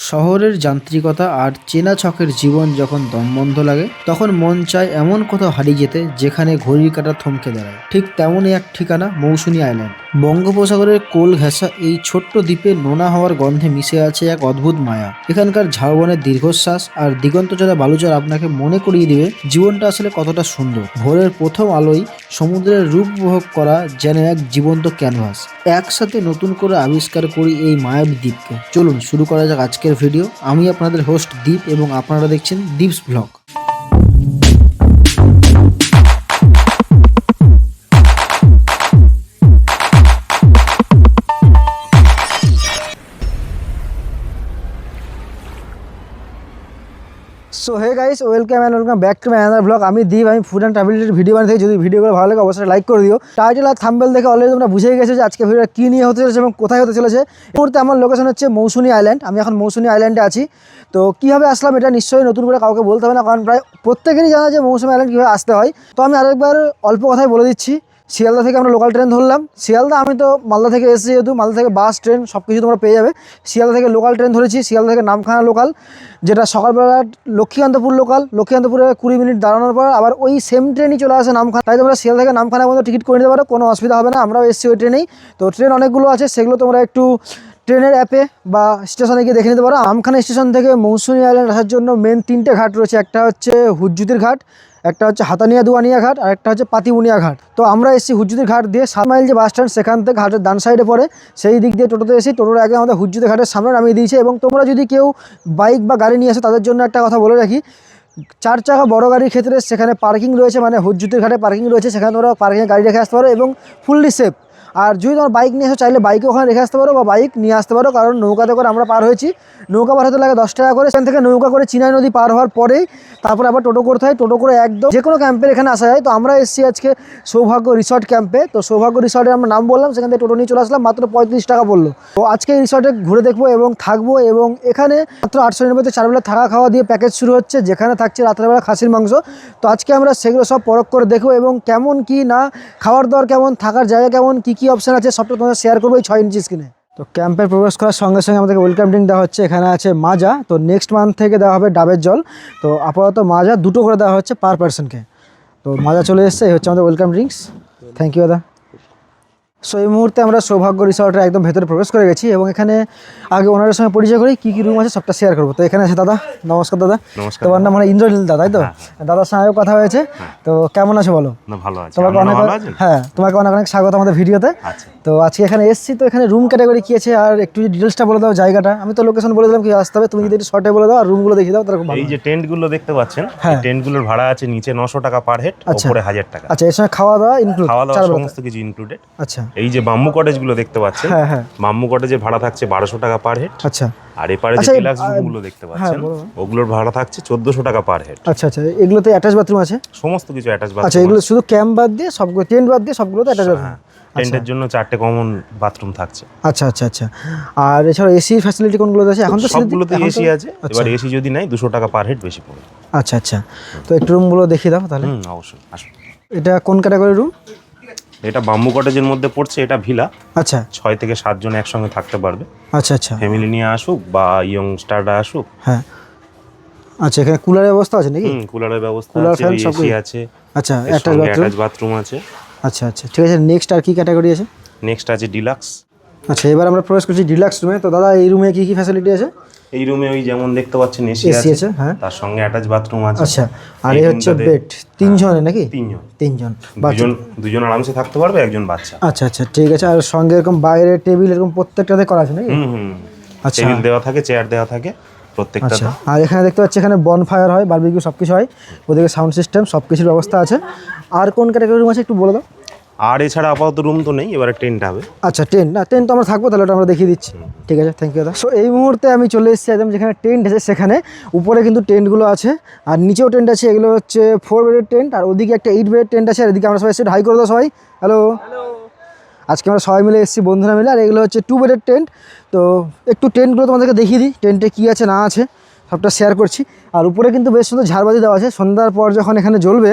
শহরের যান্ত্রিকতা আর চেনা ছকের জীবন যখন দমবন্ধ লাগে তখন মন চায় এমন কোথাও হারিয়ে যেতে যেখানে ঘড়ির কাঁটা থমকে দাঁড়ায়। ঠিক তেমনই এক ঠিকানা মৌসুনী আইল্যান্ড। বঙ্গোপসাগরের কোল ঘেঁষা এই ছোট্ট দ্বীপে নোনা হওয়ার গন্ধে মিশে আছে এক অদ্ভুত মায়া। এখানকার ঝাউবনের দীর্ঘশ্বাস আর দিগন্তজোড়া বালুচর আপনাকে মনে করিয়ে দিবে জীবনটা আসলে কতটা সুন্দর। ভোরের প্রথম আলোয় সমুদ্রের রূপ উপভোগ করা যেন এক জীবন্ত ক্যানভাস। একসাথে নতুন করে আবিষ্কার করি এই মায়াবী দ্বীপকে। চলুন শুরু করা যাক আজকের ভিডিও। আমি আপনাদের হোস্ট দীপ এবং আপনারা দেখছেন Deep's vlog. So hey guys, welcome back to my another vlog. আমি দীপ, আমি ফুড অ্যান্ড ট্রাভেলের ভিডিও বানিয়ে থাকি। যদি ভিডিওগুলো ভালো লাগে অবশ্যই লাইক করে দিও। টাইটেল আর থাম্বনেল দেখে অলরেডি তোমরা বুঝেই গেছো যে আজকে ভিডিওটা কী নিয়ে হতে চলেছে এবং কোথায় হতে চলেছে। এই মুহূর্তে আমার লোকেশন হচ্ছে মৌসুনী আইল্যান্ড। আমি এখন মৌসুনী আইল্যান্ডে আছি। তো কীভাবে আসলাম এটা নিশ্চয়ই নতুন করে কাউকে বলতে হবে না, কারণ প্রায় প্রত্যেকেরই জানা যে মৌসুনী আইল্যান্ড কীভাবে আসতে হয়। তো আমি আরেকবার অল্প কথাই বলে দিচ্ছি। শিয়ালদা থেকে আমরা লোকাল ট্রেন ধরলাম। শিয়ালদা, আমি তো মালদা থেকে এসেছি, যেহেতু মালদা থেকে বাস ট্রেন সব কিছু তোমরা পেয়ে যাবে। শিয়ালদা থেকে লোকাল ট্রেন ধরেছি, শিয়ালদা থেকে নামখানা লোকাল, যেটা সকালবেলা লক্ষ্মীকান্তপুর লোকাল। লক্ষ্মীকান্তপুরে 20 মিনিট দাঁড়ানোর পর আবার ওই সেম ট্রেনই চলে আসে নামখানা। তাই তোমরা শিয়ালদা থেকে নামখানা পর্যন্ত টিকিট করে নিতে পারো, কোনো অসুবিধা হবে না। আমরাও এসেছি ওই ট্রেনেই। তো ট্রেন অনেকগুলো আছে, সেগুলো তোমরা একটু ট্রেনের অ্যাপে বা স্টেশনে গিয়ে দেখে নিতে পারো। নামখানা স্টেশন থেকে মৌসুনী আইল্যান্ড আসার জন্য মেন 3টে ঘাট রয়েছে। একটা হচ্ছে হুজ্জুতির ঘাট, একটা হচ্ছে হাতানিয়া দুয়ানিয়া ঘাট, আর একটা হচ্ছে পাতিবুনিয়া ঘাট। তো আমরা এসেছি হুজ্জুতির ঘাট দিয়ে। 7 মাইল যে বাস স্ট্যান্ড, সেখান থেকে ঘাটের ডান সাইডে পড়ে, সেই দিক দিয়ে টোটোতে এসেছি। টোটোর আগে আমাদের হুজ্জুতি ঘাটের সামনে নামিয়ে দিয়েছে। এবং তোমরা যদি কেউ বাইক বা গাড়ি নিয়ে আসো, তাদের জন্য একটা কথা বলে রাখি, 4 চাকা বড় গাড়ির ক্ষেত্রে সেখানে পার্কিং রয়েছে, মানে হুজ্জুতির ঘাটে পার্কিং রয়েছে, সেখানে তোমরা পার্কিংয়ে গাড়ি রেখে আসতে পারো এবং ফুললি সেফ। আর যদি তোমার বাইক নিয়ে আসো, চাইলে বাইকে ওখানে রেখে আসতে পারো বা বাইক নিয়ে আসতে পারো, কারণ নৌকাতে করে আমরা পার হয়েছি। নৌকা পার হতে লাগে 10 টাকা করে। সেখান থেকে নৌকা করে চিনাই নদী পার হওয়ার পরেই তারপর আবার টোটো করতে হয়। টোটো করে একদম যে কোনো ক্যাম্পের এখানে আসা যায়। তো আমরা এসেছি আজকে সৌভাগ্য রিসর্ট ক্যাম্পে। তো সৌভাগ্য রিসর্টে আমরা নাম বললাম, সেখান থেকে টোটো নিয়ে চলে আসলাম। মাত্র 35 টাকা পড়লো। তো আজকে এই রিসর্টে ঘুরে দেখবো এবং থাকবো। এবং এখানে মাত্র 890 4 বেলা থাকা খাওয়া দিয়ে প্যাকেজ শুরু হচ্ছে, যেখানে থাকছে রাত্রেবেলা খাসির মাংস। তো আজকে আমরা সেগুলো সব পরখ করে দেখবো এবং কেমন কি না, খাওয়ার দাওয়ার কেমন, থাকার জায়গা কেমন, কী অপশান আছে, সবটা তোমাদের শেয়ার করবো এই 6 ইঞ্চি স্ক্রিনে। তো ক্যাম্পে প্রবেশ করার সঙ্গে সঙ্গে আমাদেরকে ওয়েলকাম ড্রিঙ্ক দেওয়া হচ্ছে। এখানে আছে মাজা। তো নেক্সট মান্থ থেকে দেওয়া হবে ডাবের জল। তো আপাতত মাজা 2টো করে দেওয়া হচ্ছে পার পার্সনকে। তো মাজা চলে এসছে, এই হচ্ছে আমাদের ওয়েলকাম ড্রিঙ্কস। থ্যাংক ইউ দাদা। সো এই মুহূর্তে আমরা সৌভাগ্য রিসর্টের একদম ভেতরে প্রবেশ করে গেছি এবং এখানে আগে ওনারের সঙ্গে পরিচয় করি, কী রুম আছে সবটা শেয়ার করবো। তো এখানে আছে দাদা। নমস্কার দাদা। তোমার নাম মানে ইন্দ্রনীল দাদা, তাই তো? দাদার সঙ্গেও কথা হয়েছে। তো কেমন আছো বলো? ভালো আছে। তোমাকে অনেক তোমাকে অনেক অনেক স্বাগত আমাদের ভিডিওতে। তো আজকে এখানে এসেছি, তো এখানে রুম ক্যাটাগরি কী আছে আর একটু ডিটেলসটা বলে দাও জায়গাটা। আমি তো লোকেশন বলে দিলাম কি আসতে হবে, তুমি যদি একটু শর্টে বলে দাও আর রুমগুলো দেখিয়ে দাও তাহলে খুব ভালো। এই যে টেন্টগুলো দেখতে পাচ্ছেন, এই টেন্টগুলোর ভাড়া আছে নিচে 900 টাকা পার হেড, উপরে 1000 টাকা। আচ্ছা, এর সঙ্গে খাওয়া দাওয়া ইনক্লুড, খাওয়া দাওয়া সমস্ত কিছু ইনক্লুডেড। আচ্ছা। এই যে বাম্বু কটেজগুলো দেখতে পাচ্ছেন, বাম্বু কটেজের ভাড়া থাকছে 1200 টাকা পার হেড। আচ্ছা। আর এপারে যে ডিলাক্স রুমগুলো দেখতে পাচ্ছেন, ওগুলোর ভাড়া থাকছে 1400 টাকা পার হেড। আচ্ছা আচ্ছা, এগুলোতে অ্যাটাচ বাথরুম আছে? সমস্ত কিছু অ্যাটাচ বাথরুম। আচ্ছা, এগুলো শুধু ক্যাম্প বাদ দিয়ে সবগুলো, টেন্ট বাদ দিয়ে সবগুলোতে অ্যাটাচ বাথরুম। টেন্টের জন্য 4টে কমন বাথরুম থাকছে। আচ্ছা আচ্ছা আচ্ছা। আর এছাড়া এসি ফ্যাসিলিটি কোনগুলোতে আছে? এখন তো সবগুলোতে এসি আছে। এবার এসি যদি নাই 200 টাকা পার হেড বেশি পড়বে। আচ্ছা আচ্ছা। তো একটু রুমগুলো দেখিয়ে দাও তাহলে। অবশ্যই, আসুন। এটা কোন ক্যাটাগরি রুম? এটা বাম্বু কটেজের মধ্যে পড়ছে, এটা ভিলা। আচ্ছা। 6 থেকে 7 জন একসঙ্গে থাকতে পারবে। আচ্ছা আচ্ছা। ফ্যামিলি নিয়ে আসুক বা ইয়ং স্টাররা আসুক। হ্যাঁ। আচ্ছা, এখানে কুলারের ব্যবস্থা আছে নাকি? কুলারের ব্যবস্থা কুলার আছে, ফ্যান সব এসি আছে। আচ্ছা, অ্যাটাচ বাথরুম আছে। আচ্ছা আচ্ছা, ঠিক আছে। নেক্সট আর কি ক্যাটাগরি আছে? নেক্সট আছে ডিলাক্স। আচ্ছা, এবার আমরা প্রবেশ করছি ডিলাক্স রুমে। তো দাদা, এই রুমে কি কি ফ্যাসিলিটি আছে? এই রুমে ওই যেমন দেখতে পাচ্ছেন এসি আছে, হ্যাঁ, তার সঙ্গে অ্যাটাচ বাথরুম আছে। আচ্ছা। আর এই হচ্ছে বেড, 3 জনের নাকি? 3 জন। দুজন আরামসে থাকতে পারবে, একজন বাচ্চা। আচ্ছা আচ্ছা, ঠিক আছে। আর সঙ্গে এরকম বাইরে টেবিল এরকম প্রত্যেকটাতে করা আছে নাকি? আচ্ছা, টেবিল দেওয়া থাকে, চেয়ার দেওয়া থাকে প্রত্যেকটাতে। আর এখানে দেখতে পাচ্ছি এখানে বনফায়ার হয়, বারবিকিউ সব কিছু হয়, ওদিকে সাউন্ড সিস্টেম সব কিছুর ব্যবস্থা আছে। আর কোন ক্যাটাগরি রুম আছে একটু বলে দাও। আর এছাড়া আপাতত রুম তো নেই, এবারে টেন্ট হবে। আচ্ছা, টেন্ট না, টেন্ট তো আমরা থাকবো, তাহলে ওটা আমরা দেখিয়ে দিচ্ছি। ঠিক আছে, থ্যাংক ইউ দাদা। সো এই মুহূর্তে আমি চলে এসেছি একদম যেখানে টেন্ট আছে সেখানে। উপরে কিন্তু টেন্টগুলো আছে আর নিচেও টেন্ট আছে। এগুলো হচ্ছে 4 বেডের টেন্ট, আর ওদিকে একটা 8 বেডের টেন্ট আছে। আর এদিকে আমরা সবাই এসে হাই করে দাও সবাই, হ্যালো। আজকে আমরা সবাই মিলে এসেছি, বন্ধুরা মিলে। আর এগুলো হচ্ছে 2 বেডের টেন্ট। তো একটু টেন্টগুলো তোমাদেরকে দেখিয়ে দিই, টেন্টে কী আছে না আছে সবটা শেয়ার করছি। আর উপরে কিন্তু বেশ সুন্দর ঝাড়বাতি দেওয়া আছে, সন্ধ্যার পর যখন এখানে জ্বলবে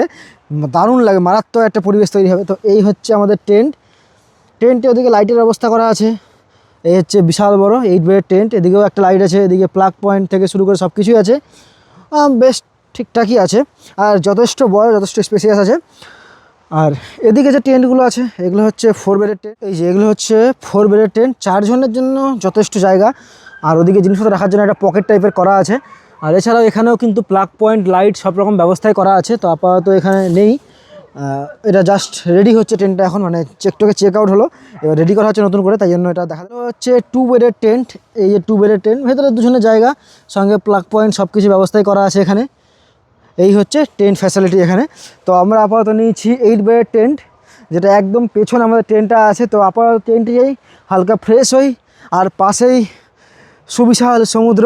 দারুণ লাগে, মারাত্মক একটা পরিবেশ তৈরি হবে। তো এই হচ্ছে আমাদের টেন্ট। টেন্টে ওদিকে লাইটের ব্যবস্থা করা আছে এই হচ্ছে বিশাল বড় 8 বেডের টেন্ট, এদিকেও একটা লাইট আছে, এদিকে প্লাগ পয়েন্ট থেকে শুরু করে সব কিছুই আছে, বেশ ঠিকঠাকই আছে আর যথেষ্ট বড়, যথেষ্ট স্পেসিয়াস আছে। আর এদিকে যে টেন্টগুলো আছে এগুলো হচ্ছে 4 বেডের টেন্ট, এই যে এগুলো হচ্ছে 4 বেডের টেন্ট, 4 জনের জন্য যথেষ্ট জায়গা। আর ওদিকে জিনিসপত্র রাখার জন্য একটা পকেট টাইপের করা আছে। আর এছাড়াও এখানেও কিন্তু প্লাগ পয়েন্ট, লাইট সব রকম ব্যবস্থাই করা আছে। তো আপাতত এখানে নেই, এটা জাস্ট রেডি হচ্ছে টেন্টটা এখন, মানে চেক আউট হলো, এবার রেডি করা হচ্ছে নতুন করে, তাই জন্য এটা দেখা হচ্ছে 2 বেডের টেন্ট। এই যে 2 বেডের টেন্ট, ভেতরে 2 জনের জায়গা, সঙ্গে প্লাগ পয়েন্ট সব কিছু ব্যবস্থাই করা আছে এখানে। এই হচ্ছে টেন্ট ফ্যাসিলিটি এখানে। তো আমরা আপাতত নিয়েছি 8 বেডের টেন্ট, যেটা একদম পেছনে আমাদের টেন্টটা আছে। তো আপাতত টেন্টে যাই, হালকা ফ্রেশ হই, আর পাশেই সুবিশাল সমুদ্র,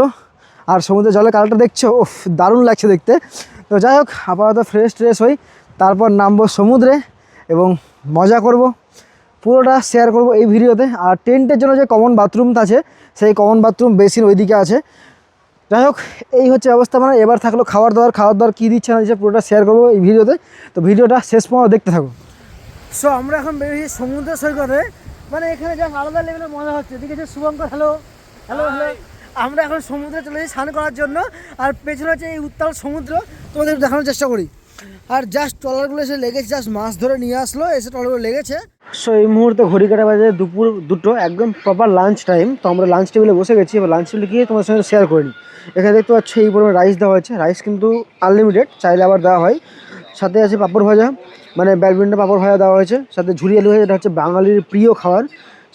আর সমুদ্রের জলের কালারটা দেখছো, ওফ দারুণ লাগছে দেখতে। তো যাই হোক, আপাতত ট্রেশ হই, তারপর নামবো সমুদ্রে এবং মজা করব, পুরোটা শেয়ার করব এই ভিডিওতে। আর টেন্টের জন্য যে কমন বাথরুমটা আছে, সেই কমন বাথরুম বেসিন ওইদিকে আছে। যাই হোক, এই হচ্ছে অবস্থা। মানে এবার থাকলো খাওয়ার দাওয়ার কী দিচ্ছে না দিচ্ছে পুরোটা শেয়ার করবো এই ভিডিওতে। তো ভিডিওটা শেষ পর্যন্ত দেখতে থাকো। সো আমরা এখন বেরিয়েছি সমুদ্র সৈকতে, মানে এখানে যা আলাদা লেভেলের মজা হচ্ছে। এদিকে যে শুভঙ্কর, হ্যালো হ্যালো হ্যালো, আমরা এখন সমুদ্রে চলে যাই স্নান করার জন্য। আর পেছনে হচ্ছে এই উত্তাল সমুদ্র, তোমাদের দেখানোর চেষ্টা করি। আর জাস্ট ট্রলারগুলো এসে লেগেছে, জাস্ট মাছ ধরে নিয়ে আসলো, এসে ট্রলারগুলো লেগেছে। সো এই মুহূর্তে ঘড়ি কাটা বাজে দুপুর 2টো, একদম প্রপার লাঞ্চ টাইম। তো আমরা লাঞ্চ টেবিলে বসে গেছি, এবার লাঞ্চ টেবিলে গিয়ে তোমার সঙ্গে শেয়ার করিনি। এখানে দেখতে পাচ্ছ এই পরিমাণ রাইস দেওয়া হয়েছে, রাইস কিন্তু আনলিমিটেড, চাইলে আবার দেওয়া হয়। সাথে আছে পাঁপড় ভাজা, মানে ব্যাডমিন্টন পাঁপড় ভাজা দেওয়া হয়েছে, সাথে ঝুরি আলু ভাজা, এটা হচ্ছে বাঙালির প্রিয় খাবার।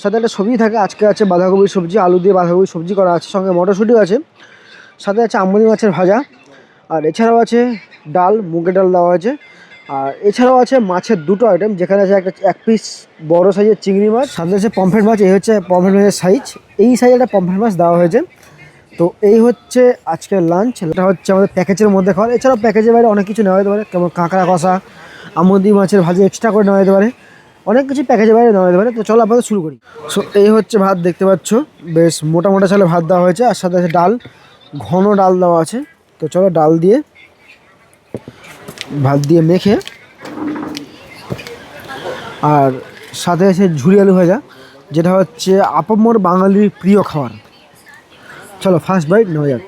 সাথে একটা সবজি থাকে, আজকে আছে বাঁধাকপির সবজি, আলু দিয়ে বাঁধাকপির সবজি করা আছে, সঙ্গে মটরশুঁটিও আছে, সাথে আছে আমুদি মাছের ভাজা। আর এছাড়াও আছে ডাল, মুগের ডাল দেওয়া হয়েছে। আর এছাড়াও আছে মাছের 2টো আইটেম, যেখানে আছে এক পিস বড় সাইজের চিংড়ি মাছ, সাথে আছে পমফ্রেট মাছ। এই হচ্ছে পমফ্রেট মাছের সাইজ, এই সাইজে একটা পমফ্রেট মাছ দেওয়া হয়েছে। তো এই হচ্ছে আজকের লাঞ্চ, এটা হচ্ছে আমাদের প্যাকেজের মধ্যে খাওয়ার। এছাড়াও প্যাকেজের বাইরে অনেক কিছু নেওয়া যেতে পারে, যেমন কাঁকড়া কষা, আমুদি মাছের ভাজি এক্সট্রা করে নেওয়া যেতে পারে, অনেক কিছু প্যাকেজের বাইরে নেওয়া যেতে পারে। তো চলো আপাতত শুরু করি। সো এই হচ্ছে ভাত, দেখতে পাচ্ছ বেশ মোটা মোটা চালে ভাত দেওয়া হয়েছে, আর সাথে আছে ডাল, ঘন ডাল দেওয়া আছে। তো চলো ডাল দিয়ে ভাত দিয়ে মেখে, আর সাথে আছে ঝুরি আলু ভাজা, যেটা হচ্ছে আপামর বাঙালির প্রিয় খাবার। চলো ফার্স্ট বাইট নেওয়া যাক।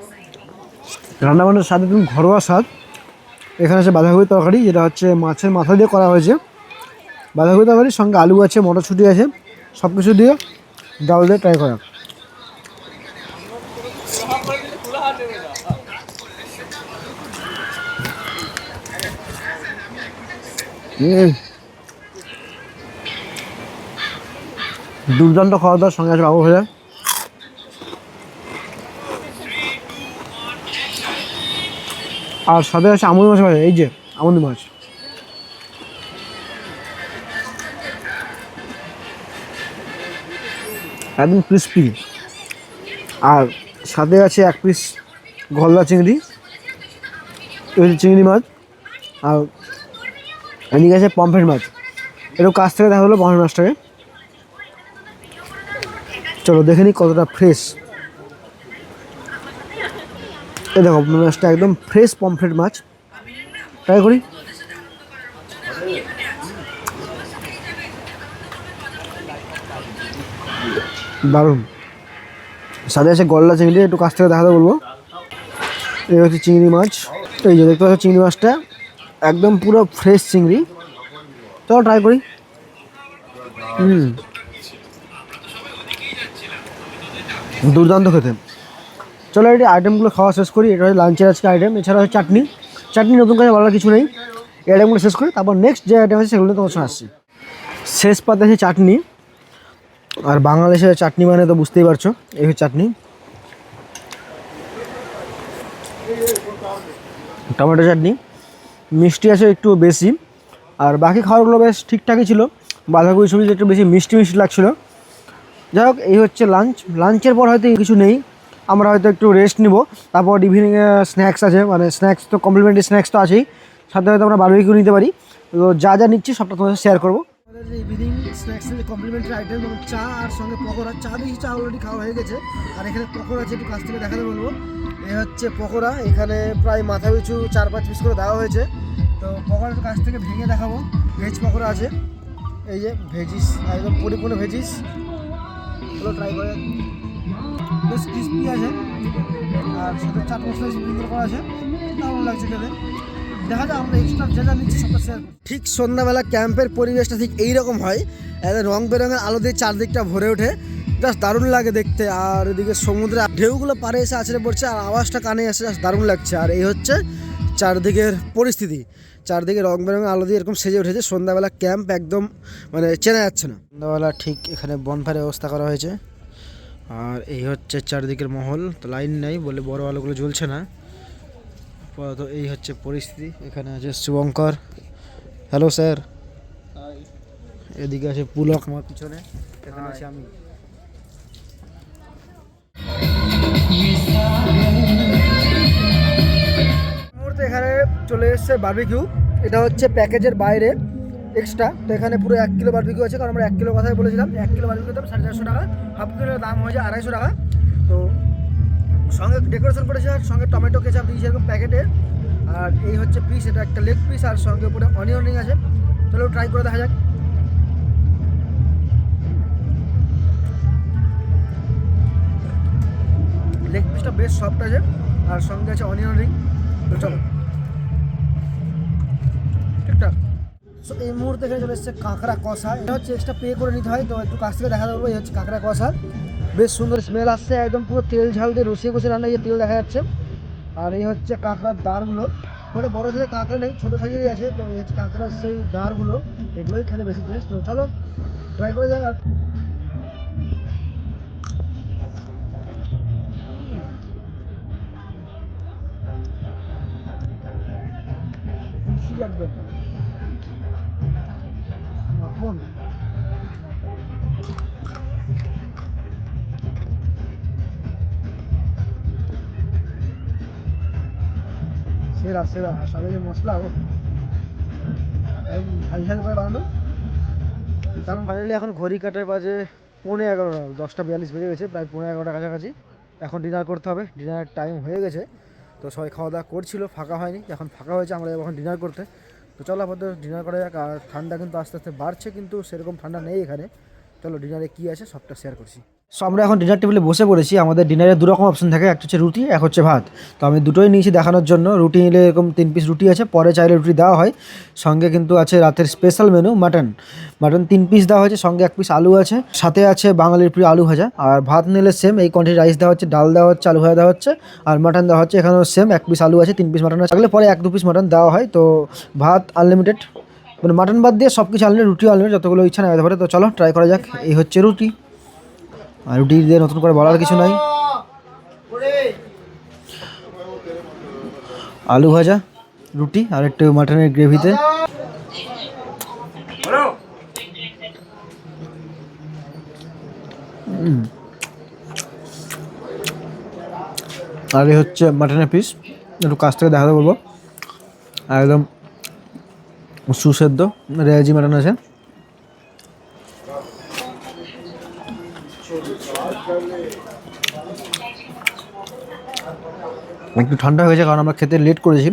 রান্নাবান্নার স্বাদ একদম ঘরোয়া স্বাদ। এখানে আছে বাঁধাকপির তরকারি, যেটা হচ্ছে মাছের মাথা দিয়ে করা হয়েছে। বাঁধাকপি তরকারির সঙ্গে আলু আছে, মটরশুঁটি আছে, সব কিছু দিয়ে ডাল দিয়ে ট্রাই করা। দুর্দান্ত খাওয়া দাওয়ার সঙ্গে আছে পাঁপড় ভাজা। আর সাথে আছে আমুদি মাছ ভাজা, এই যে আমুদি মাছ, একদম ক্রিস্পি। আর সাথে আছে এক পিস গলদা চিংড়ি, এই চিংড়ি মাছ। আর এদিকে আছে পমফ্রেট মাছ, একটু কাছ থেকে দেখা হলো পমফ্রেট মাছটাকে। চলো দেখে নিই কতটা ফ্রেশ। এই দেখো মাছটা একদম ফ্রেশ পমফ্রেট মাছ, ট্রাই করি। দারুণ। সাথে আছে গলদা চিংড়ি, একটু কাছ থেকে দেখাতে বলবো। এই হচ্ছে চিংড়ি মাছ, এই যে দেখতে পাচ্ছ চিংড়ি মাছটা একদম পুরো ফ্রেশ চিংড়ি। চলো ট্রাই করি। দুর্দান্ত খেতে। চলো এই আইটেমগুলো খাওয়া শেষ করি, এটা হচ্ছে লাঞ্চের আজকে আইটেম। এছাড়া হচ্ছে চাটনি নতুন করে বলার কিছু নেই, এই আইটেমগুলো শেষ করি, তারপর নেক্সট যে আইটেম আছে সেগুলো তোমার সঙ্গে আসছি। শেষ পাতে আছে চাটনি, আর বাংলাদেশের চাটনি মানে তো বুঝতেই পারছো, এই হচ্ছে চাটনি, টমেটো চাটনি, মিষ্টি আছে একটু বেশি। আর বাকি খাবারগুলো বেশ ঠিকঠাকই ছিল, বাঁধাকপি সবজি একটু বেশি মিষ্টি লাগছিলো। যাই হোক, এই হচ্ছে লাঞ্চের পর হয়তো কিছু নেই, আমরা হয়তো একটু রেস্ট নিব, তারপর ইভিনিংয়ে স্ন্যাক্স আছে, মানে স্ন্যাক্স তো কমপ্লিমেন্টারি স্ন্যাক্স তো আছেই, সাথে হয়তো আমরা বারবিকিউ নিতে পারি। তো যা নিচ্ছি সবটা তোমাদের শেয়ার করবো। আমাদের যে ইভিনিং স্ন্যাক্সের যে কমপ্লিমেন্টারি আইটেম, যেমন চা আর সঙ্গে পকোড়া। চা অলরেডি খাওয়া হয়ে গেছে, আর এখানে পকোড়া আছে, একটু কাছ থেকে দেখাতে বলবো। এই হচ্ছে পকোড়া, এখানে প্রায় মাথা পিছু 4-5 পিস করে দেওয়া হয়েছে। তো পকোড়ার কাছ থেকে ভেঙে দেখাবো। ভেজ পকোড়া আছে, এই যে ভেজিস, একদম পরিপূর্ণ ভেজিস। চলো ট্রাই করে। বেশ ক্রিস্পি আছে আর সাথে চাট মশলা স্প্রিঙ্কল করা আছে, দারুণ লাগছে খেতে। দেখা যায় আমরা এক্সট্রা যা যা নিচ্ছি সবটা শেয়ার করি। ঠিক সন্ধ্যাবেলা ক্যাম্পের পরিবেশটা ঠিক এইরকম হয়, রং বেরঙের আলো দিয়ে চারদিকটা ভরে ওঠে, জাস্ট দারুণ লাগে দেখতে। আর এদিকে সমুদ্রে ঢেউগুলো পাড়ে এসে আছড়ে পড়ছে আর আওয়াজটা কানে এসে জাস্ট দারুণ লাগছে। আর এই হচ্ছে চারদিকের পরিস্থিতি, চারদিকে রং বেরঙের আলো দিয়ে এরকম সেজে উঠেছে। সন্ধ্যাবেলা ক্যাম্প একদম মানে চেনা যাচ্ছে না। সন্ধ্যাবেলা ঠিক এখানে বনফায়ারের ব্যবস্থা করা হয়েছে আর এই হচ্ছে চারদিকের মহল। তো লাইন নেই বলে বড় আলোগুলো জ্বলছে না আপাতত। এই হচ্ছে পরিস্থিতি। এখানে আছে শুভঙ্কর, হ্যালো স্যার। এদিকে আছে পুলক আমার পিছনে, এখানে আছি আমি। মুহূর্তে এখানে চলে এসছে বারবিকিউ, এটা হচ্ছে প্যাকেজের বাইরে এক্সট্রা। তো এখানে পুরো 1 কিলো বারবিকিউ আছে, কারণ আমরা 1 কিলো কথাই বলেছিলাম। 1 কিলো বারবিকিউ দাম 450 টাকা, হাফ কিলোর দাম হয়েছে 250 টাকা। তো সঙ্গে ডেকোরেশন করেছে আর সঙ্গে টমেটো কেচাপ দিয়েছে এরকম প্যাকেটে। আর এই হচ্ছে পিস, এটা একটা লেগ পিস আর সঙ্গে উপরে অনিয়ন রিং আছে। চলো ট্রাই করে দেখা যাক। লেগ পিসটা বেশ সফট আছে আর সঙ্গে আছে অনিয়ন রিং। তো চলো ঠিকঠাক। সো এই মুহূর্তে এখানে চলে এসছে কাঁকড়া কষা। এটা হচ্ছে এক্সট্রা পে করে নিতে হয়, তো একটু কাছ থেকে দেখা দেবো। এই হচ্ছে কাঁকড়া কষা, বেশ সুন্দর স্মেল আসছে, একদম পুরো তেল ঝাল দিয়ে রসিয়ে কষে রান্না, এই তেল দেখা যাচ্ছে। আর এই হচ্ছে কাঁকড়ার দাঁড়গুলো, মানে বড় থেকে কাঁকড়া নেই, ছোটো সাইজেরই আছে। তো এই হচ্ছে কাঁকড়ার সেই দাঁড়গুলো, এগুলোই খেলে বেশি টেস্ট। তো চলো ট্রাই করে যাক। আর লাগবে মাখন, সেরা সেরা। সবাই যে মশলা ঝাল ঝাল করে বানানো। কারণ ফাইনালি এখন ঘড়ি কাটার বাজে 11:15, 10:42 বেজে গেছে, প্রায় 11:15 কাছাকাছি। এখন ডিনার করতে হবে, ডিনারের টাইম হয়ে গেছে। তো সবাই খাওয়া দাওয়া করছিল, ফাঁকা হয়নি, এখন ফাঁকা হয়েছে, আমরা এখন ডিনার করতে। তো চলো আপাতত ডিনার করা যাক। আর ঠান্ডা কিন্তু আস্তে আস্তে বাড়ছে, কিন্তু সেরকম ঠান্ডা নেই এখানে। চলো ডিনারে কী আছে সবটা শেয়ার করছি। সো আমরা এখন ডিনার টেবিলে বসে পড়েছি। আমাদের ডিনারে দু রকম অপশন থাকে, একটা হচ্ছে রুটি, এক হচ্ছে ভাত। তো আমি দুটোই নিয়েছি দেখানোর জন্য। রুটি নিলে এরকম 3 পিস রুটি আছে, পরে চাইলে রুটি দেওয়া হয়। সঙ্গে কিন্তু আছে রাতের স্পেশাল মেনু মাটন 3 পিস দেওয়া হয়েছে, সঙ্গে 1 পিস আলু আছে, সাথে আছে বাঙালির প্রিয় আলু ভাজা। আর ভাত নিলে সেম এই কোয়ান্টিটি রাইস দেওয়া হচ্ছে, ডাল দেওয়া হচ্ছে, আলু ভাজা দেওয়া হচ্ছে, আর মাটন দেওয়া হচ্ছে। এখানেও সেম 1 পিস আলু আছে, 3 পিস মাটন আছে, থাকলে পরে 1-2 পিস মাটন দেওয়া হয়। তো ভাত আনলিমিটেড, মানে মাটন বাদ দিয়ে সব কিছু আনলিমিটেড, রুটি আনলিমিটেড, যতগুলো ইচ্ছা নেওয়া যেতে পারে। তো চলো ট্রাই করা যাক। এই হচ্ছে রুটি, আর রুটি দিয়ে নতুন করে বলার কিছু নাই। আলু ভাজা, রুটি আর একটু মাটনের গ্রেভিতে। আর এই হচ্ছে মাটনের পিস, একটু কাছ থেকে দেখাতে বলবো, একদম সুসেদ্ধ রেয়াজি মাটন আছে। একটু ঠান্ডা হয়েছে কারণ আমরা খেতে লেট করেছি,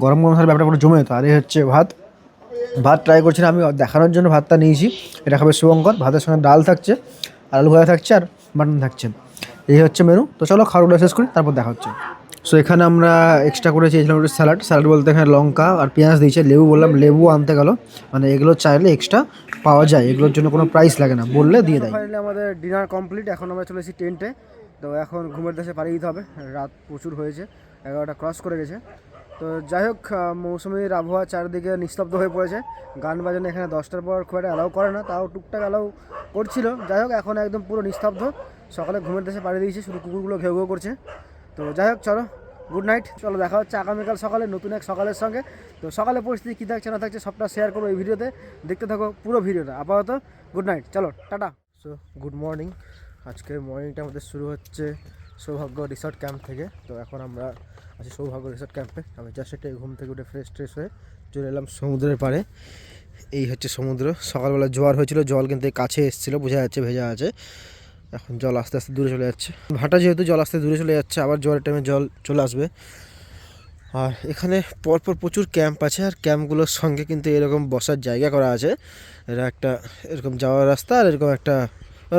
গরম গরম থাকলে ব্যাপারটা পুরো জমে যেত। আর এই হচ্ছে ভাত ট্রাই করছি না আমি, দেখানোর জন্য ভাতটা নিয়েছি। এটা খাবে শুভঙ্কর। ভাতের সঙ্গে ডাল থাকছে, আলু ভাজা থাকছে আর মাটন থাকছে। এই হচ্ছে মেনু। তো চলো খাওয়াটা শেষ করি, তারপর দেখা হচ্ছে। সো এখানে আমরা এক্সট্রা করে চেয়েছিলাম একটু স্যালাড বলতে এখানে লঙ্কা আর পেঁয়াজ দিয়েছে, লেবু বললাম, লেবু আনতে গেল, মানে এগুলো চাইলে এক্সট্রা পাওয়া যায়, এগুলোর জন্য কোনো প্রাইস লাগে না, বললে দিয়ে দেয়। ফাইনালি আমাদের ডিনার কমপ্লিট, এখন আমরা চলে এসেছি টেন্টে। তো এখন ঘুমের দেশে পাড়িয়ে দিতে হবে, রাত প্রচুর হয়েছে, 11টা ক্রস করে গেছে। তো যাই হোক, মৌসুমীর আবহাওয়া চারিদিকে নিস্তব্ধ হয়ে পড়েছে। গান বাজানো এখানে 10টার পর খুব একটা অ্যালাউ করে না, তাও টুকটাক অ্যালাউ করছিল। যাই হোক এখন একদম পুরো নিস্তব্ধ, সকালে ঘুমের দেশে পাড়িয়ে দিয়েছি, শুধু কুকুরগুলো ঘেউ ঘেউ করছে। তো যাই হোক চলো, গুড নাইট। চলো দেখা হচ্ছে আগামীকাল সকালে নতুন এক সকালের সঙ্গে। তো সকালে পরিস্থিতি কী থাকছে না থাকছে সবটা শেয়ার করবো এই ভিডিওতে, দেখতে থাকো পুরো ভিডিওটা। আপাতত গুড নাইট, চলো টাটা। সো গুড মর্নিং, আজকের মর্নিংটা আমাদের শুরু হচ্ছে সৌভাগ্য রিসর্ট ক্যাম্প থেকে। তো এখন আমরা আছি সৌভাগ্য রিসর্ট ক্যাম্পে। আমি জাস্ট একটা ঘুম থেকে উঠে ফ্রেশ হয়ে চলে এলাম সমুদ্রের পাড়ে। এই হচ্ছে সমুদ্র। সকালবেলা জোয়ার হয়েছিল, জল কিন্তু কাছে এসেছিলো, বোঝা যাচ্ছে ভেজা আছে। এখন জল আস্তে আস্তে দূরে চলে যাচ্ছে, ভাটা যেহেতু জল আস্তে দূরে চলে যাচ্ছে, আবার জলের টাইমে জল চলে আসবে। আর এখানে পরপর প্রচুর ক্যাম্প আছে, আর ক্যাম্পগুলোর সঙ্গে কিন্তু এরকম বসার জায়গা করা আছে। এরা একটা এরকম যাওয়ার রাস্তা আর এরকম একটা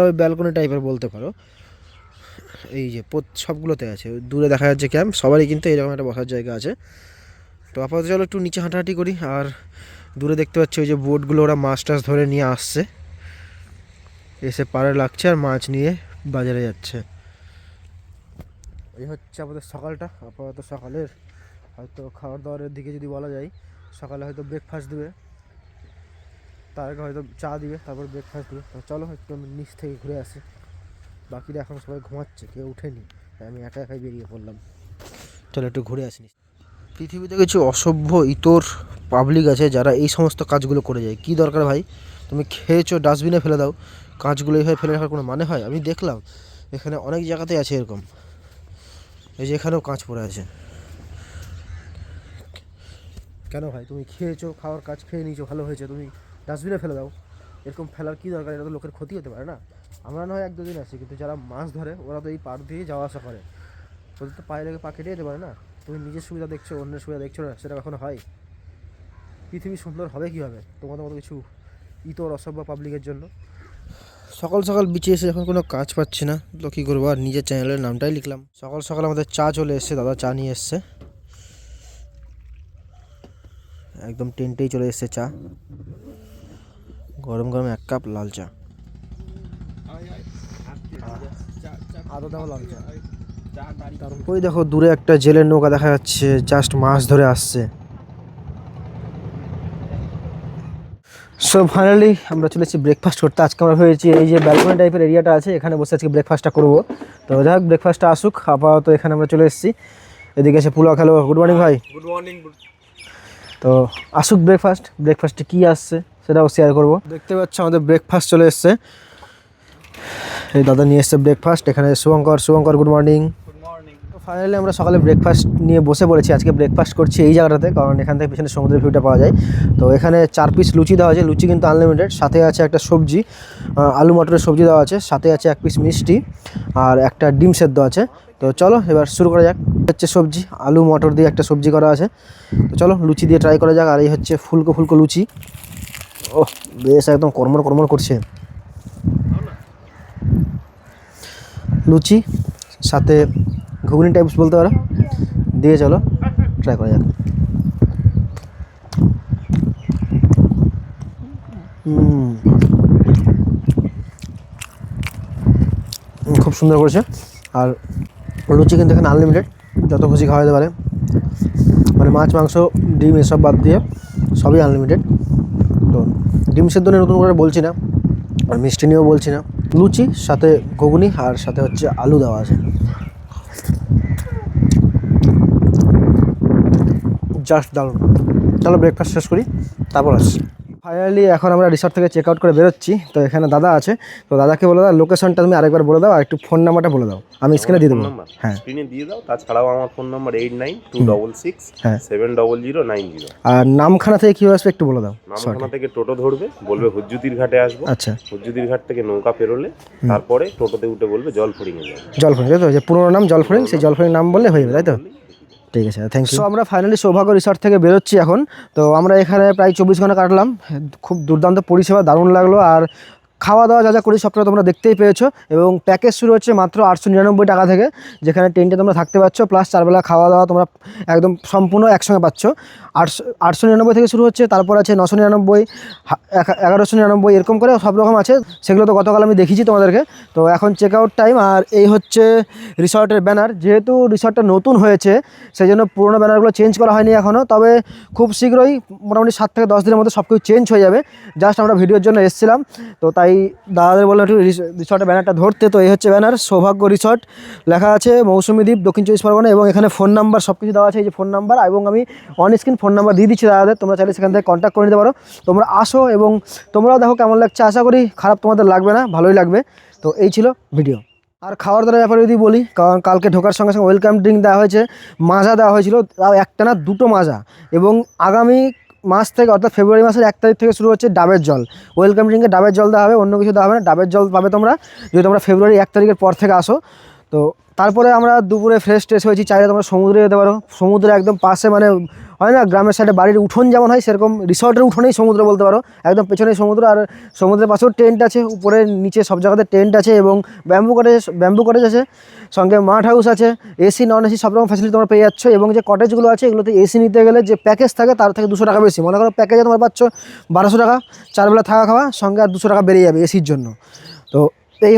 ওই ব্যালকনি টাইপের বলতে পারো। এই যে সবগুলোতে আছে, দূরে দেখা যাচ্ছে ক্যাম্প, সবারই কিন্তু এরকম একটা বসার জায়গা আছে। তো আপাতত চলো একটু নিচে হাঁটাহাঁটি করি। আর দূরে দেখতে পাচ্ছি ওই যে বোটগুলো ওরা মাছ টাছ ধরে নিয়ে আসছে, এসে পাড়ে লাগছে আর মাছ নিয়ে বাজারে যাচ্ছে। এই হচ্ছে আমাদের সকালটা। আপাতত সকালের হয়তো খাবার দাবারের দিকে যদি বলা যায়, সকালে হয়তো ব্রেকফাস্ট দেবে, তার আগে হয়তো চা দিবে, তারপর ব্রেকফাস্ট দিবে। তো চলো একটু আমি নিচ থেকে ঘুরে আসি। বাকিরা এখন সবাই ঘুমাচ্ছে, কেউ ওঠেনি, তাই আমি একা একাই বেরিয়ে পড়লাম। চলো একটু ঘুরে আসি। পৃথিবীতে কিছু অসভ্য ইতর পাবলিক আছে যারা এই সমস্ত কাজগুলো করে যায়। কি দরকার ভাই, তুমি খেয়েছো ডাস্টবিনে ফেলে দাও, কাজগুলো এইভাবে ফেলে রাখার কোনো মানে হয়? আমি দেখলাম এখানে অনেক জায়গাতেই আছে এরকম। এই যে এখানেও কাঁচ পড়ে আছে। কেন ভাই, তুমি খেয়েছো, খাওয়ার কাজ খেয়ে নিয়েছো, ভালো হয়েছে, তুমি ডাস্টবিনে ফেলে দাও। এরকম ফেলার কী দরকার? এটা তো লোকের ক্ষতি হতে পারে না? আমরা নয় এক দুদিন আছি, কিন্তু যারা মাছ ধরে ওরা তো এই পাড় দিয়ে যাওয়া আসা করে, ওদের তো পায়ে লেগে পা কেটে যেতে পারে না? তুমি নিজের সুবিধা দেখছো, অন্যের সুবিধা দেখছো না, সেটা কখনো হয়? পৃথিবী সুন্দর হবে কীভাবে তোমাদের মতো কিছু ইতর অসভ্য পাবলিকের জন্য? সকাল সকাল বিচে এসে যখন কোনো কাজ পাচ্ছি না, তো কী করবো, আর নিজের চ্যানেলের নামটাই লিখলাম। সকাল সকাল আমাদের চা চলে এসছে, দাদা চা নিয়ে এসছে, একদম টেন্টেই চলে এসছে চা, গরম গরম 1 কাপ লাল চা, আদা দাও লাল চা। ওই দেখো দূরে একটা জেলের নৌকা দেখা যাচ্ছে, জাস্ট মাছ ধরে আসছে। সো ফাইনালি আমরা চলেছি ব্রেকফাস্ট করতে। আজকে আমরা ভেবেছি এই যে ব্যালকনি টাইপের এরিয়াটা আছে, এখানে বসে আজকে ব্রেকফাস্টটা করবো। তো যাই হোক, ব্রেকফাস্টটা আসুক। আপাতত এখানে আমরা চলে এসেছি, এদিকে এসে পোলাও খেলো। গুড মর্নিং ভাই। Good morning. তো আসুক ব্রেকফাস্টে কী আসছে সেটাও শেয়ার করবো। দেখতে পাচ্ছ আমাদের ব্রেকফাস্ট চলে এসছে, এই দাদা নিয়ে এসছে ব্রেকফাস্ট। এখানে শুভঙ্কর গুড মর্নিং। তো ফাইনালি আমরা সকালে ব্রেকফাস্ট নিয়ে বসে পড়েছি। আজকে ব্রেকফাস্ট করছি এই জায়গাটাতে, কারণ এখান থেকে পিছনে সমুদ্রের ভিউটা পাওয়া যায়। তো এখানে 4 পিস লুচি দেওয়া আছে, লুচি কিন্তু আনলিমিটেড, সাথে আছে একটা সবজি, আলু মটরের সবজি দেওয়া আছে, সাথে আছে 1 পিস মিষ্টি আর একটা ডিম সেদ্ধ আছে। তো চলো এবার শুরু করা যাক। হচ্ছে সবজি, আলু মটর দিয়ে একটা সবজি করা আছে। তো চলো লুচি দিয়ে ট্রাই করা যাক। আর এই হচ্ছে ফুলকো ফুলকো লুচি, ওহ বেশ একদম কর্মর করছে লুচি, সাথে ঘুগনি টাইপস বলতে পারো, দিয়ে চলো ট্রাই করা যাক। খুব সুন্দর করেছে। আর লুচি কিন্তু এখানে আনলিমিটেড, যত খুশি খাওয়া যেতে পারে, মানে মাছ মাংস ডিম এসব বাদ দিয়ে সবই আনলিমিটেড। তো ডিম সেদ্ধ নিয়ে নতুন করে বলছি না, আর মিষ্টি নিয়েও বলছি না, লুচি সাথে ঘুগনি আর সাথে হচ্ছে আলু দেওয়া আছে, জাস্ট দারুণ। চলো ব্রেকফাস্ট শেষ করি, তারপর আসছি। ফাইনালি এখন আমরা রিসর্ট থেকে চেক আউট করে বেরোচ্ছি। তো এখানে দাদা আছে, তো দাদাকে বলে দাও লোকেশনটা তুমি আরেকবার বলে দাও, আর একটু ফোন নাম্বারটা বলে দাও, আমি স্ক্রিনে দিয়ে দেবো। হ্যাঁ স্ক্রিনে দিয়ে দাও। তাছাড়াও আমার ফোন নাম্বার 8926670090। আর নামখানা থেকে কীভাবে আসবে একটু বলে দাও। নামখানা থেকে টোটো ধরবে, বলবে হুজ্জুতির ঘাটে আসবো। আচ্ছা, হুজ্জুতির ঘাট থেকে নৌকা পেরোলে তারপরে টোটোতে উঠে বলবে জলফড়িংয়ে যাবে। জলফড়িং, তাই তো? যে পুরোনো নাম জলফড়িং, সেই জলফড়িং নাম বললে হয়ে যাবে, তাই তো? ঠিক আছে, থ্যাংক ইউ। সো আমরা ফাইনালি সৌভাগ্য রিসর্ট থেকে বেরোচ্ছি এখন। তো আমরা এখানে প্রায় 24 ঘন্টা কাটলাম, খুব দুর্দান্ত পরিষেবা, দারুণ লাগলো। আর খাওয়া দাওয়া যা যা করি সবটা তোমরা দেখতেই পেয়েছো। এবং প্যাকেজ শুরু হচ্ছে মাত্র 899 টাকা থেকে, যেখানে টেন্টে তোমরা থাকতে পারছো, প্লাস 4 বেলা খাওয়া দাওয়া তোমরা একদম সম্পূর্ণ একসঙ্গে পাচ্ছ। 899 থেকে শুরু হচ্ছে, তারপর আছে 999, 1199, এরকম করে সব রকম আছে। সেগুলো তো গতকাল আমি দেখিয়েছি তোমাদেরকে। তো এখন চেক আউট টাইম। আর এই হচ্ছে রিসর্টের ব্যানার। যেহেতু রিসর্টটা নতুন হয়েছে, সেই জন্য পুরোনো ব্যানারগুলো চেঞ্জ করা হয়নি এখনও, তবে খুব শীঘ্রই মোটামুটি 7 থেকে 10 দিনের মধ্যে সব কিছু চেঞ্জ হয়ে যাবে। জাস্ট আমরা ভিডিওর জন্য এসেছিলাম, তো তাই দাদাদের বললাম একটু রিসর্টের ব্যানারটা ধরতে। তো এই হচ্ছে ব্যানার, সৌভাগ্য রিসর্ট লেখা আছে, মৌসুমী দ্বীপ, দক্ষিণ 24 পরগনা। এবং এখানে ফোন নাম্বার সব কিছু দেওয়া আছে, এই যে ফোন নাম্বার, এবং আমি অন স্ক্রিন ফোন নাম্বার দিয়ে দিচ্ছি দাদাদের, তোমরা চাইলে সেখান থেকে কন্ট্যাক্ট করে নিতে পারো। তোমরা আসো এবং তোমরাও দেখো কেমন লাগছে। আশা করি খারাপ তোমাদের লাগবে না, ভালোই লাগবে। তো এই ছিল ভিডিও। আর খাওয়ার দাওয়ার ব্যাপারে যদি বলি, কারণ কালকে ঢোকার সঙ্গে সঙ্গে ওয়েলকাম ড্রিঙ্ক দেওয়া হয়েছে, মাজা দেওয়া হয়েছিল, তাও একটা না 2টো মাজা। এবং আগামী মাস থেকে, অর্থাৎ ফেব্রুয়ারি মাসের 1 তারিখ থেকে শুরু হচ্ছে ডাবের জল। ওয়েলকাম ড্রিঙ্কে ডাবের জল দেওয়া হবে, অন্য কিছু দেওয়া হবে না, ডাবের জল পাবে তোমরা যদি তোমরা ফেব্রুয়ারি 1 তারিখের পর থেকে আসো। তো তারপরে আমরা দুপুরে ফ্রেশ ট্রেশ হয়েছি, চাইলে তোমরা সমুদ্রে যেতে পারো। সমুদ্রে একদম পাশে, মানে হয় না গ্রামের সাইডে বাড়ির উঠোন যেমন হয়, সেরকম রিসর্টের উঠোনেই সমুদ্র বলতে পারো, একদম পেছনেই সমুদ্র। আর সমুদ্রের পাশেও টেন্ট আছে, উপরে নিচে সব জায়গাতে টেন্ট আছে এবং ব্যাম্বু কটেজ আছে, সঙ্গে মাঠ হাউস আছে, এসি নন এসি সব রকম ফ্যাসিলিটি তোমরা পেয়ে যাচ্ছ। এবং যে কটেজগুলো আছে এগুলোতে এসি নিতে গেলে যে প্যাকেজ থাকে তার থেকে 200 টাকা বেশি। মনে করো প্যাকেজে তোমার পাচ্ছ 1200 টাকা, 4 বেলা থাকা খাওয়া, সঙ্গে আর 200 টাকা বেরিয়ে যাবে এসির জন্য। তো এই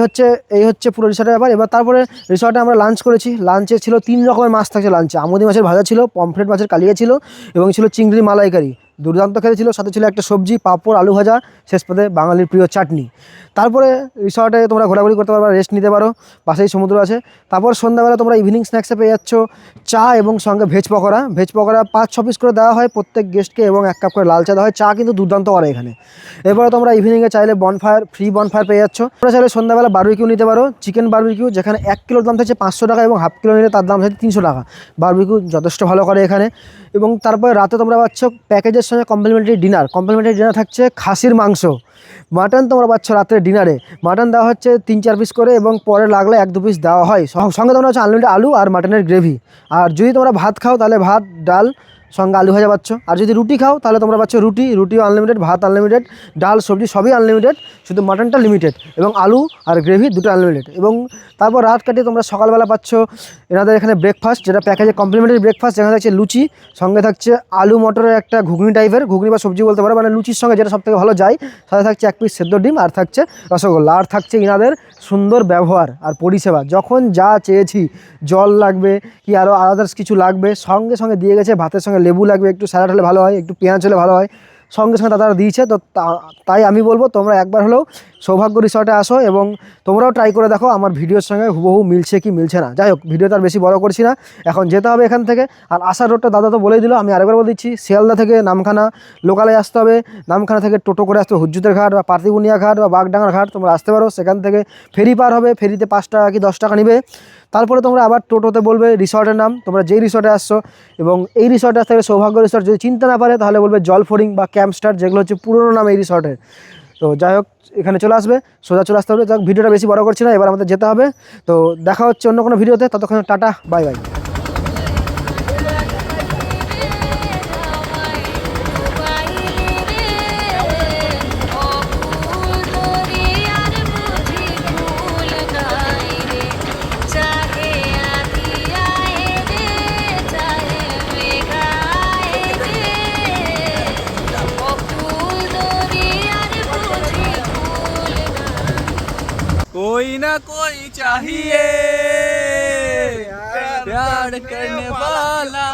হচ্ছে পুরো রিসর্টের ব্যাপার। এবার তারপরে রিসর্টে আমরা লাঞ্চ করেছি। লাঞ্চে ছিল 3 রকমের মাছ থাকছে লাঞ্চে। আমুদি মাছের ভাজা ছিল, পমফ্রেট মাছের কালিয়া ছিল এবং ছিল চিংড়ি মালাইকারি, দুর্দান্ত খেতে ছিল। সাথে ছিল একটা সবজি, পাঁপড়, আলু ভাজা, শেষ পাতে বাঙালির প্রিয় চাটনি। তারপরে রিসর্টে তোমরা ঘোরাঘুরি করতে পারবে, রেস্ট নিতে পারো, পাশেই সমুদ্র আছে। তারপর সন্ধ্যাবেলা তোমরা ইভিনিং স্ন্যাক্সে পেয়ে যাচ্ছ চা এবং সঙ্গে veg pakora. Veg pakora 5-6 piece করে দেওয়া হয় প্রত্যেক গেস্টকে এবং 1 কাপ করে লাল চা দেওয়া হয়। চা কিন্তু দুর্দান্ত করে এখানে। এরপরে তোমরা ইভিনিংয়ে চাইলে ফ্রি বনফায়ার পেয়ে যাচ্ছ। তোমরা চাইলে সন্ধ্যাবেলা বারবিকিউ নিতে পারো, চিকেন বারবিকিউ, যেখানে 1 কিলোর দাম থাকছে 500 টাকা এবং হাফ কিলো নিলে তার দাম থাকছে 300 টাকা। বারবিকিউ যথেষ্ট ভালো করে এখানে। এবং তারপরে রাতে তোমরা পাচ্ছ প্যাকেজের সঙ্গে কমপ্লিমেন্টারি ডিনার থাকছে খাসির মাংস, মাটন তোমরা পাচ্ছ রাত্রে ডিনারে। মাটন দেওয়া হচ্ছে 3-4 পিস করে এবং পরে লাগলে 1-2 পিস দেওয়া হয়। সঙ্গে তোমরা হচ্ছে আনলিমিটেড আলু আর মাটনের গ্রেভি। আর যদি তোমরা ভাত খাও তাহলে ভাত, ডাল, সঙ্গে আলু ভাজা পাচ্ছ। আর যদি রুটি খাও তাহলে তোমরা পাচ্ছ রুটিও আনলিমিটেড, ভাত আনলিমিটেড, ডাল সবজি সবই আনলিমিটেড, শুধু মাটনটা লিমিটেড এবং আলু আর গ্রেভি দুটো আনলিমিটেড। এবং তারপর রাত কাটিয়ে তোমরা সকালবেলা পাচ্ছ এনাদের এখানে ব্রেকফাস্ট, যেটা প্যাকেজে কমপ্লিমেন্টারি ব্রেকফাস্ট, যেখানে থাকছে লুচি, সঙ্গে থাকছে আলু মটরের একটা ঘুগনি টাইপের, ঘুগনি বা সবজি বলতে পারো, মানে লুচির সঙ্গে যেটা সবথেকে ভালো যায়। সাথে থাকছে 1 পিস সেদ্ধ ডিম, আর থাকছে রসগোল্লা, আর থাকছে এনাদের সুন্দর ব্যবহার আর পরিষেবা। যখন যা চেয়েছি, জল লাগবে কি আরও আদার্স কিছু লাগবে, সঙ্গে সঙ্গে দিয়ে গেছে। ভাতের সঙ্গে লেবু লাগবে, একটু স্যালাড হলে ভালো হয়, একটু পেঁয়াজ হলে ভালো হয়, সঙ্গে সঙ্গে তারা দিয়েছে। তো তাই আমি বলবো তোমরা একবার হলেও সৌভাগ্য রিসর্টে আসো এবং তোমরাও ট্রাই করে দেখো আমার ভিডিওর সঙ্গে হুবহু মিলছে কি মিলছে না। যাই হোক, ভিডিওটা আর বেশি বড় করছি না, এখন যেতে হবে এখান থেকে। আর আসার রোডটা দাদা তো বলেই দিল, আমি আরেকবার বলে দিচ্ছি। শিয়ালদা থেকে নামখানা লোকালে আসতে হবে, নামখানা থেকে টোটো করে আসতে হবে হুজ্জুতের ঘাট বা পার্থিবুনিয়া ঘাট বা বাগডাঙ্গার ঘাট, তোমরা আসতে পারো। সেখান থেকে ফেরি পার হবে, ফেরিতে 5 টাকা কি 10 টাকা নেবে। তারপরে তোমরা আবার টোটোতে বলবে রিসর্টের নাম, তোমরা যেই রিসর্টে আসছো, এবং এই রিসর্টে আসতে হবে সৌভাগ্য রিসর্ট। যদি চিনতে না পারে তাহলে বলবে জলফড়িং বা ক্যাম্পস্টার, যেগুলো হচ্ছে পুরোনো নাম এই রিসর্টের। তো যাই হোক, এখানে চলে আসবে, সোজা চলে আসতে হবে। যাক, ভিডিওটা বেশি বড় করছি না, এবার আমাদের যেতে হবে। তো দেখা হচ্ছে অন্য কোনো ভিডিওতে, ততক্ষণ টাটা, বাই বাই। कोई ना कोई चाहिए प्यार करने वाला।